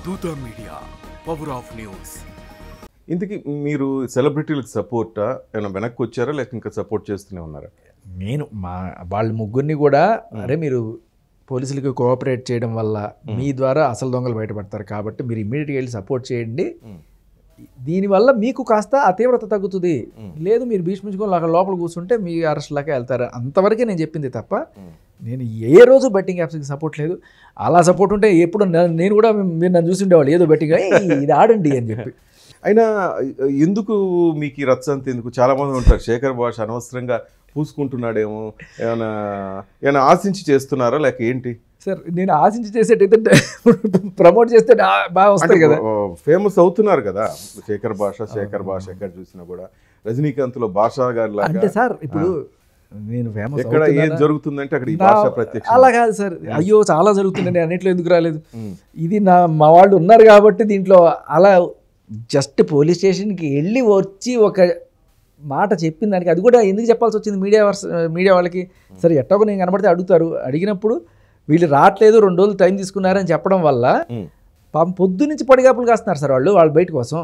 దూత media, power of news. ఇంతకీ మీరు సెలబ్రిటీలకు సపోర్టా ఏమైనా వెనక్కి వచ్చారా లేక ఇంకా సపోర్ట్ చేస్తూనే ఉన్నారా? నేను వాళ్ళ ముగ్గురిని కూడా అరే మీరు పోలీసులకి కోఆపరేట్ చేయడం వల్ల మీ ద్వారా అసలు దొంగలు బయటపడతారు కాబట్టి మీరు ఇమ్మీడియట్గా వెళ్ళి సపోర్ట్ చేయండి, దీనివల్ల మీకు కాస్త ఆ తీవ్రత తగ్గుతుంది, లేదు మీరు భీష్మించుకొని అక్కడ లోపల కూర్చుంటే మీ అరెస్ట్ లాగా వెళ్తారు, అంతవరకే నేను చెప్పింది తప్ప నేను ఏ రోజు బెట్టింగ్ యాప్స్కి సపోర్ట్ లేదు. అలా సపోర్ట్ ఉంటే ఎప్పుడు నేను కూడా మీరు నన్ను చూసి ఉండేవాళ్ళు ఏదో బెట్టింగ్ ఇది ఆడండి అని చెప్పి. అయినా ఎందుకు మీకు ఈ రచ్చ అంత ఎందుకు? చాలా మంది ఉంటారు శేఖర్ భాష అనవసరంగా పూసుకుంటున్నాడేమో, ఏమైనా ఆశించి చేస్తున్నారా లేక ఏంటి? సార్ నేను ఆశించి చేసేటైతే ప్రమోట్ చేస్తే బాగా వస్తాయి కదా, ఫేమస్ అవుతున్నారు కదా శేఖర్ భాష ఎక్కడ చూసినా కూడా. రజనీకాంత్లో భాషా గారి లాగా అంటే సార్ ఇప్పుడు నేను ఫేమస్ ఎక్కడ ఏం జరుగుతుందంటే అక్కడ ఈ భాష ప్రత్యక్ష. అలా కాదు సార్, అయ్యో చాలా జరుగుతుంది నేను అన్నిట్లో ఎందుకు రాలేదు, ఇది మా వాళ్ళు ఉన్నారు కాబట్టి దీంట్లో. అలా జస్ట్ పోలీస్ స్టేషన్కి వెళ్ళి వచ్చి ఒక మాట చెప్పిన దానికి అది కూడా ఎందుకు చెప్పాల్సి వచ్చింది మీడియా వాళ్ళకి? సరే ఎట్టోక నేను కనబడితే అడుగుతారు, అడిగినప్పుడు వీళ్ళు రావట్లేదు 2 రోజులు టైం తీసుకున్నారని చెప్పడం వల్ల పాపం పొద్దు నుంచి పడిగాపులు కాస్తున్నారు సార్ వాళ్ళ బయట కోసం.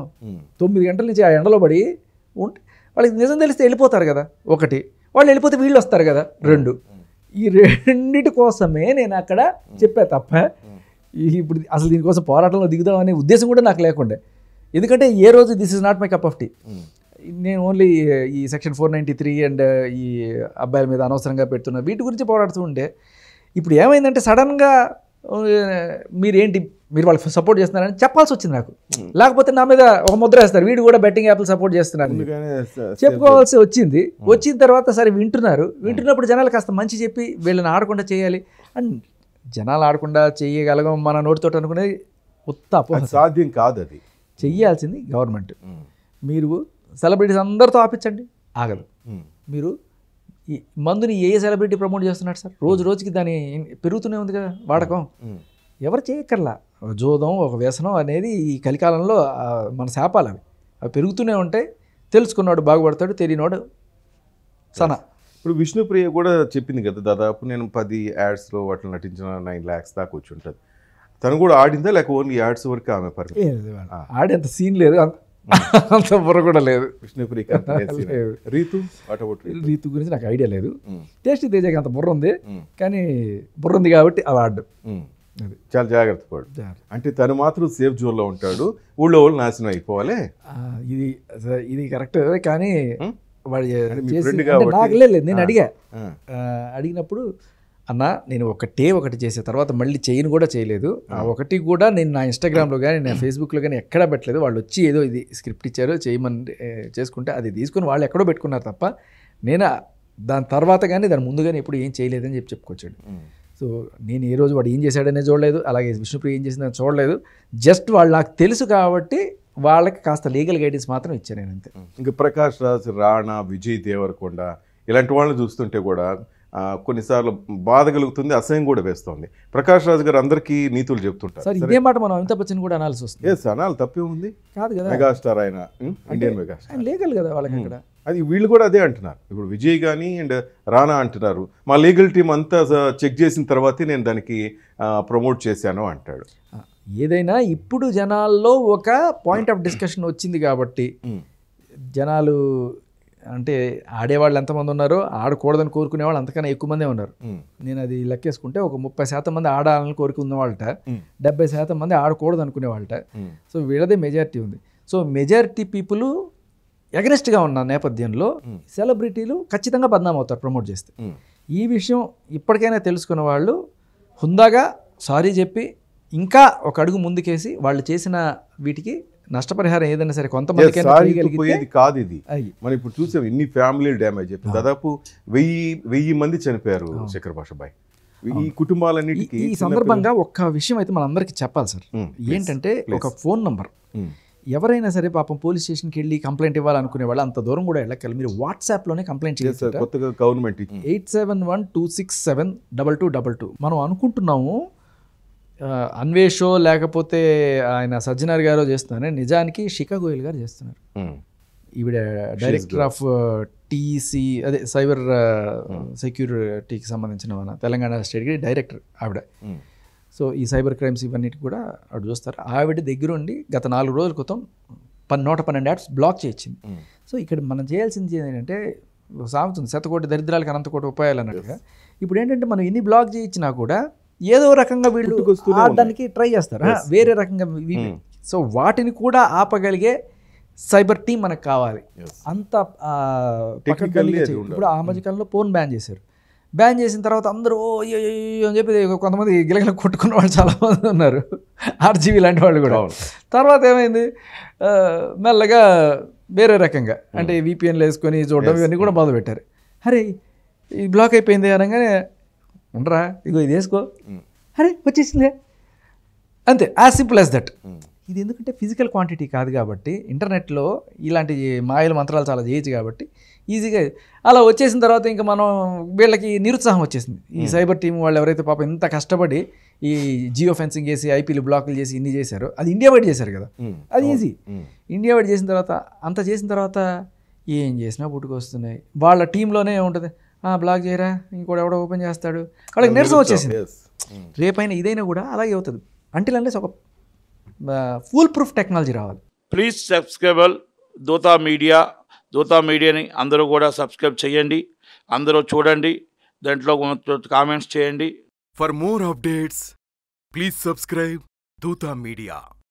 9 గంటల నుంచి ఆ ఎండలో పడి ఉంటే వాళ్ళకి నిజం తెలిస్తే వెళ్ళిపోతారు కదా, ఒకటి. వాళ్ళు వెళ్ళిపోతే వీళ్ళు వస్తారు కదా, 2. ఈ రెండిటి కోసమే నేను అక్కడ చెప్పా తప్ప ఇప్పుడు అసలు దీనికోసం పోరాటంలో దిగుదాం అనే ఉద్దేశం కూడా నాకు లేకుండే. ఎందుకంటే ఏ రోజు this is not my cup of tea. నేను ఓన్లీ ఈ సెక్షన్ 493 అండ్ ఈ అబ్బాయిల మీద అనవసరంగా పెడుతున్న వీటి గురించి పోరాడుతూ ఉండే. ఇప్పుడు ఏమైందంటే సడన్గా మీరేంటి మీరు వాళ్ళకి సపోర్ట్ చేస్తున్నారని చెప్పాల్సి వచ్చింది నాకు. లేకపోతే నా మీద ఒక ముద్ర వేస్తారు, వీడు కూడా బెట్టింగ్ యాప్లు సపోర్ట్ చేస్తున్నారు చెప్పుకోవాల్సి వచ్చింది. వచ్చిన తర్వాత సరే వింటున్నప్పుడు జనాలు కాస్త మంచి చెప్పి వీళ్ళని ఆడకుండా చేయాలి అని. జనాలు ఆడకుండా చేయగలగం మన నోటితోటి అనుకునేది సాధ్యం కాదు. అది చెయ్యాల్సింది గవర్నమెంట్. మీరు సెలబ్రిటీస్ అందరితో ఆపించండి, ఆగదు. మీరు ఈ మందుని ఏ సెలబ్రిటీ ప్రమోట్ చేస్తున్నాడు సార్? రోజుకి దాని పెరుగుతూనే ఉంది కదా వాడకం. ఎవరు చేయక్కర్లా. జోదం ఒక వ్యసనం అనేది ఈ కలికాలంలో మన శాపాలు అవి పెరుగుతూనే ఉంటాయి. తెలుసుకున్నాడు బాగుపడతాడు, తెలియనివాడు సనా. ఇప్పుడు విష్ణుప్రియ కూడా చెప్పింది కదా, దాదాపు నేను 10 యాడ్స్లో వాటిని నటించిన 9 lakhs దాకా వచ్చి ఉంటుంది. తను కూడా ఆడిందా లేక ఓన్లీ యాడ్స్ వరకు ఆమె ఆడేంత సీన్ లేదు, అంత బుర్ర కూడా లేదు. విష్ణుప్రియ రీతు గురించి నాకు ఐడియా లేదు. టేస్టీ తేజకి అంత బుర్ర ఉంది, కానీ బుర్ర ఉంది కాబట్టి అవి ఆడు చాలా జాగ్రత్త పడు. అంటే తను మాత్రం సేఫ్ జోన్లో ఉంటాడు, ఊళ్ళో వాళ్ళు నాశనం అయిపోవాలి. ఇది కరెక్ట్. కానీ నాకు లేదు, నేను అడిగినప్పుడు అన్న నేను ఒకటి చేసే తర్వాత మళ్ళీ చేయను కూడా చేయలేదు. ఆ ఒకటి కూడా నేను నా ఇన్స్టాగ్రామ్లో కానీ నా ఫేస్బుక్లో కానీ ఎక్కడా పెట్టలేదు. వాళ్ళు వచ్చి ఏదో ఇది స్క్రిప్ట్ ఇచ్చారు చేయమని చేసుకుంటే అది తీసుకుని వాళ్ళు ఎక్కడో పెట్టుకున్నారు తప్ప నేను దాని తర్వాత కానీ దాని ముందు కానీ ఎప్పుడు ఏం చేయలేదని చెప్పుకొచ్చాడు. సో నేను ఏ రోజు వాడు ఏం చేశాడనే చూడలేదు, అలాగే విష్ణుప్రియ ఏం చేసిందని చూడలేదు. జస్ట్ వాళ్ళు నాకు తెలుసు కాబట్టి వాళ్ళకి కాస్త లీగల్ గైడెన్స్ మాత్రం ఇచ్చాను నేను, అంతే. ఇంకా ప్రకాష్ రాజ్, రాణా, విజయ్ దేవరకొండ ఇలాంటి వాళ్ళని చూస్తుంటే కూడా కొన్నిసార్లు బాధ కలుగుతుంది, అసహ్యం కూడా వేస్తుంది. ప్రకాష్ రాజ్ గారు అందరికీ నీతులు చెప్తుంటారు. సార్ ఇదే మాట మనం అమితాబ్ బచ్చన్ కూడా అనాల్సి వస్తుంది. అనాలి, తప్పే ఉంది కాదు కదా, మెగాస్టార్ ఆయన, ఇండియన్ మెగాస్టార్, లీగల్ కదా వాళ్ళకి అక్కడ. అది వీళ్ళు కూడా అదే అంటున్నారు. ఇప్పుడు విజయ్ కానీ అండ్ రానా అంటున్నారు, మా లీగల్ టీం అంతా చెక్ చేసిన తర్వాతే నేను దానికి ప్రమోట్ చేశాను అంటాడు. ఏదైనా ఇప్పుడు జనాల్లో ఒక పాయింట్ ఆఫ్ డిస్కషన్ వచ్చింది కాబట్టి జనాలు అంటే ఆడేవాళ్ళు ఎంతమంది ఉన్నారో ఆడకూడదని కోరుకునే వాళ్ళు అంతకన్నా ఎక్కువ మందే ఉన్నారు. నేను అది లెక్కేసుకుంటే ఒక 30% మంది ఆడాలని కోరుకున్న వాళ్ళట, 70% మంది ఆడకూడదు అనుకునే వాళ్ళట. సో వీళ్ళదే మెజారిటీ ఉంది. సో మెజారిటీ పీపుల్ ఎగనెస్ట్గా ఉన్న నేపథ్యంలో సెలబ్రిటీలు ఖచ్చితంగా బద్నాం అవుతారు ప్రమోట్ చేస్తే. ఈ విషయం ఇప్పటికైనా తెలుసుకున్న వాళ్ళు హుందాగా సారీ చెప్పి ఇంకా ఒక అడుగు ముందుకేసి వాళ్ళు చేసిన వీటికి నష్టపరిహారం ఏదైనా సరే కొంతమందికి కాదు. ఇది మనం ఇప్పుడు చూసాం, ఎన్ని ఫ్యామిలీ డ్యామేజ్ చెప్పి దాదాపు 1000 మంది చనిపోయారు శేఖర్ భాషబాయ్. ఈ కుటుంబాలన్నిటికీ ఈ సందర్భంగా ఒక్క విషయం అయితే మన అందరికీ చెప్పాలి సార్. ఏంటంటే ఒక ఫోన్ నంబర్ ఎవరైనా సరే పాపం పోలీస్ స్టేషన్కి వెళ్ళి కంప్లైంట్ ఇవ్వాలనుకునే వాళ్ళు అంత దూరం కూడా వెళ్ళక్కర్లేదు, మీరు వాట్సాప్లోనే కంప్లైంట్ చేస్తారు. కొత్తగా గవర్నమెంట్ 8712672222. మనం అనుకుంటున్నాము అన్వేషో లేకపోతే ఆయన సజ్జనార్ గారో చేస్తున్నారు, నిజానికి శిఖా గోయల్ గారు చేస్తున్నారు. ఈవిడ డైరెక్టర్ ఆఫ్ టీసీ అదే సైబర్ సెక్యూరిటీకి సంబంధించిన మన తెలంగాణ స్టేట్కి డైరెక్టర్ ఆవిడ. సో ఈ సైబర్ క్రైమ్స్ ఇవన్నిటి కూడా అటు చూస్తారు. ఆవిడ దగ్గరుండి గత 4 రోజుల క్రితం 112 యాప్స్ బ్లాక్ చేయించింది. సో ఇక్కడ మనం చేయాల్సింది ఏంటంటే సాగుతుంది శతకోటి దరిద్రాలకు అనంతకోటి ఉపాయాలు అన్నట్టుగా. ఇప్పుడు ఏంటంటే మనం ఎన్ని బ్లాక్ చేయించినా కూడా ఏదో రకంగా వీళ్ళు ఆడడానికి ట్రై చేస్తారు, వేరే రకంగా. సో వాటిని కూడా ఆపగలిగే సైబర్ టీం మనకు కావాలి. అంత ఇప్పుడు ఆ మధ్యకాలంలో ఫోన్ బ్యాన్ చేశారు. బ్యాన్ చేసిన తర్వాత అందరూ అని చెప్పి కొంతమంది గిలగిల కొట్టుకున్న వాళ్ళు చాలామంది ఉన్నారు, ఆర్జీవీ లాంటి వాళ్ళు కూడా. తర్వాత ఏమైంది, మెల్లగా వేరే రకంగా అంటే విపిఎన్లు వేసుకొని చూడడం ఇవన్నీ కూడా మొదలుపెట్టారు. అరే ఇది బ్లాక్ అయిపోయింది అనగానే ఉండరా ఇగో ఇది వేసుకో, అరే వచ్చేసిందే, అంతే, యాజ్ సింపుల్ యాజ్ దట్. ఇది ఎందుకంటే ఫిజికల్ క్వాంటిటీ కాదు కాబట్టి ఇంటర్నెట్లో ఇలాంటి మాయల మంత్రాలు చాలా చేయొచ్చు కాబట్టి ఈజీగా అలా వచ్చేసిన తర్వాత ఇంకా మనం వీళ్ళకి నిరుత్సాహం వచ్చేసింది. ఈ సైబర్ టీం వాళ్ళు ఎవరైతే పాపం ఇంత కష్టపడి ఈ జియో ఫెన్సింగ్ చేసి ఐపీలు బ్లాకులు చేసి ఇన్ని చేశారు, అది ఇండియా వైడ్ చేశారు కదా, అది ఈజీ. ఇండియా వైడ్ చేసిన తర్వాత అంత చేసిన తర్వాత ఏం చేసినా పుట్టుకొస్తున్నాయి. వాళ్ళ టీంలోనే ఉంటుంది, బ్లాక్ చేయరా ఇంకోటి ఎవడో ఓపెన్ చేస్తాడు, వాళ్ళకి నిరసన వచ్చేసింది. రేపైనా ఇదైనా కూడా అలాగే అవుతుంది. అంటిల్ అన్లెస్ ఒక ఫుల్ ప్రూఫ్ టెక్నాలజీ రావాలి. ప్లీజ్ సబ్స్క్రైబల్ దోతా మీడియా. దోతా మీడియాని అందరూ కూడా సబ్స్క్రైబ్ చేయండి, అందరూ చూడండి, దాంట్లో కామెంట్స్ చేయండి. For more updates, please subscribe Dota Media.